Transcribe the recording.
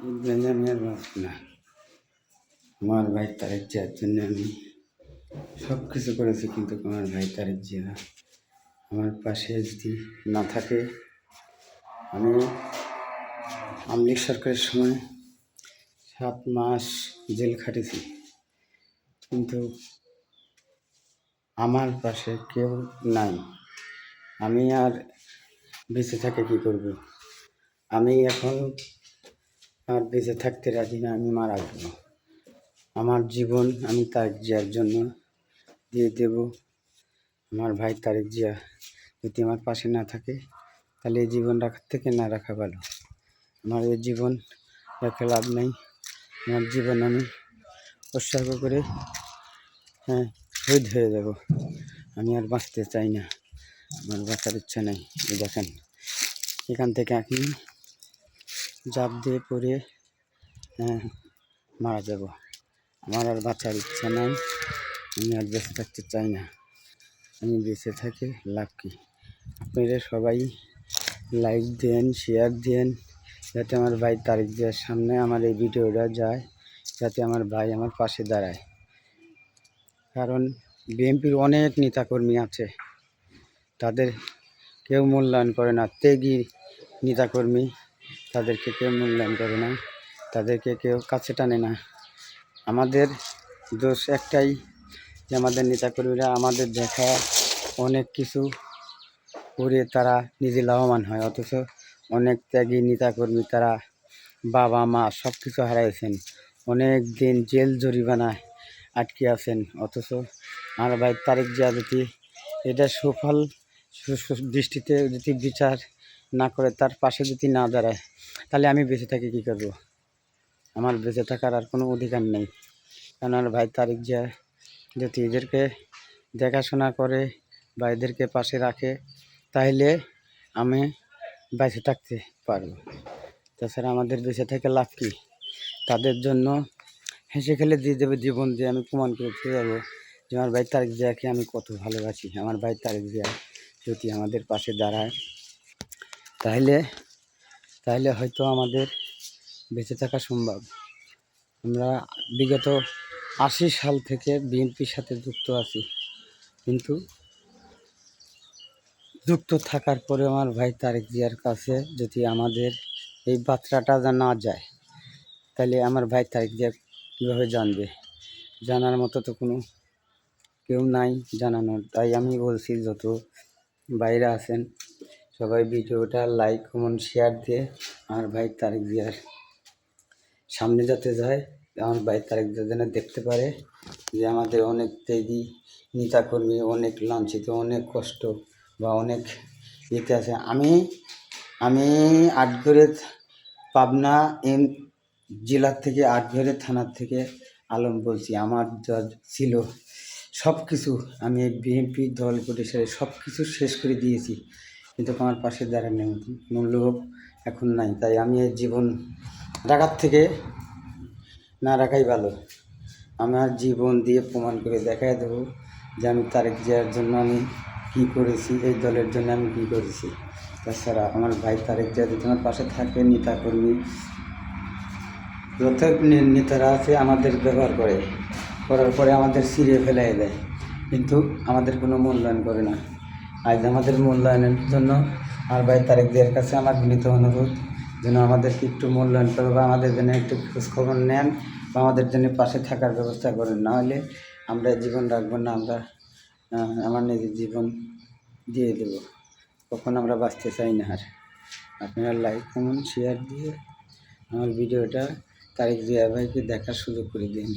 এই জন্য আমি আর বাঁচব না। আমার ভাই তারেক জিয়ার জন্য আমি সব কিছু করেছি, কিন্তু আমার ভাই তারেক জিয়া আমার পাশে যদি না থাকে। আমি আওয়ামী লীগ সরকারের সময় 7 মাস জেল খাটেছি, কিন্তু আমার পাশে কেউ নাই। আমি আর বেঁচে থাকে কী করব? আমি এখন আর বেঁচে থাকতে রাজি না, আমি মারা যাব। আমার জীবন আমি তারেক জিয়ার জন্য দিয়ে দেব। আমার ভাই তারেক জিয়া যদি আমার পাশে না থাকে, তাহলে এই জীবন রাখার থেকে না রাখা ভালো। আমার এই জীবন রেখে লাভ নেই। আমার জীবন আমি উৎসর্গ করে শহীদ হয়ে যাব। আমি আর বাঁচতে চাই না, আমার বাঁচার ইচ্ছা নেই। এই দেখেন, এখান থেকে আমি জাপ দিয়ে পড়ে মারা যাব। আমার আর বাঁচার ইচ্ছা নাই, আমি আর বেঁচে থাকতে চাই না। আমি বেঁচে থাকি লাভ কি? আপনারা সবাই লাইক দেন, শেয়ার দেন, যাতে আমার ভাই তারেক জিয়ার সামনে আমার এই ভিডিওটা যায়, যাতে আমার ভাই আমার পাশে দাঁড়ায়। কারণ বিএনপির অনেক নেতাকর্মী আছে, তাদের কেউ মূল্যায়ন করে না। ত্যাগী নেতাকর্মী, তাদেরকে কেউ মূল্যায়ন করে না, তাদেরকে কেউ কাছে টানে না। আমাদের দোষ একটাই, যে আমাদের নেতাকর্মীরা আমাদের দেখা অনেক কিছু করে তারা নিজে লাভবান হয়, অথচ অনেক ত্যাগী নেতাকর্মী তারা বাবা মা সব কিছু হারাইছেন, অনেক দিন জেল জরিমানায় আটকে আছেন। অথচ আমার ভাই তারেক জিয়া যদি এটা সুফল দৃষ্টিতে যদি বিচার না করে, তার পাশে যদি না দাঁড়ায়, তাহলে আমি বেঁচে থাকি কী করব? আমার বেঁচে থাকার আর কোনো অধিকার নেই। কারণ আমার ভাই তারেক জিয়া যদি এদেরকে দেখাশোনা করে বা এদেরকে পাশে রাখে, তাহলে আমি বেঁচে থাকতে পারব। তাছাড়া আমাদের বেঁচে থেকে লাভ কী? তাদের জন্য হেসে খেলে দিয়ে দেবে জীবন দিয়ে আমি প্রমাণ করে ফিরে যাবো যে আমার ভাই তারেক জিয়াকে আমি কত ভালোবাসি। আমার ভাই তারেক জিয়া যদি আমাদের পাশে দাঁড়ায়, তাহলে হয়তো আমাদের বেঁচে থাকা সম্ভব। আমরা বিগত 80 সাল থেকে বিএনপির সাথে যুক্ত আছি, কিন্তু যুক্ত থাকার পরে আমার ভাই তারেক জিয়ার কাছে যদি আমাদের এই বার্তাটা না যায়, তাহলে আমার ভাই তারেক জিয়া কীভাবে জানবে? জানার মতো তো কোনো কেউ নাই জানানোর। তাই আমি বলছি, যত বাইরে আছেন সবাই ভিডিওটা লাইক, কমেন্ট, শেয়ার দিয়ে আমার ভাই তারেক জিয়ার সামনে যাতে যায়, আমার ভাই তারেক জিয়া যেন দেখতে পারে যে আমাদের অনেক ত্যাগী নেতাকর্মী অনেক লাঞ্ছিত, অনেক কষ্ট বা অনেক ইতে আছে। আমি আটঘরে পাবনা জেলার থেকে, আটঘরে থানার থেকে আলম বলছি। আমার যা ছিল সব কিছু আমি বিএনপি দল পরিসরে সব কিছু শেষ করে দিয়েছি, কিন্তু আমার পাশে দাঁড়ানোর কোনো লোক এখন নাই। তাই আমি এই জীবন রাখার থেকে না রাখাই ভালো। আমার জীবন দিয়ে প্রমাণ করে দেখাই দেবো যে আমি তারেক জিয়ার জন্য আমি কী করেছি, এই দলের জন্য আমি কী করেছি। তাছাড়া আমার ভাই তারেক জিয়া যদি আমার পাশে থাকে, নেতাকর্মী যত নেতারা আছে আমাদের ব্যবহার করার পরে আমাদের ছিঁড়ে ফেলাই দেয়, কিন্তু আমাদের কোনো মূল্যায়ন করে না। আজ আমাদের মূল্যায়নের জন্য আমার ভাই তারেক জিয়ার কাছে আমার বিনীত অনুরোধ, যেন আমাদেরকে একটু মূল্যায়ন করে বা আমাদের জন্য একটু খোঁজখবর নেন বা আমাদের জন্য পাশে থাকার ব্যবস্থা করেন। নাহলে আমরা জীবন রাখবো না, আমরা আমার নিজের জীবন দিয়ে দেবো। কখন আমরা বাঁচতে চাই না। আর আপনারা লাইক, কমেন্ট, শেয়ার দিয়ে আমার ভিডিওটা তারেক জিয়া ভাইকে দেখার সুযোগ করে দিন।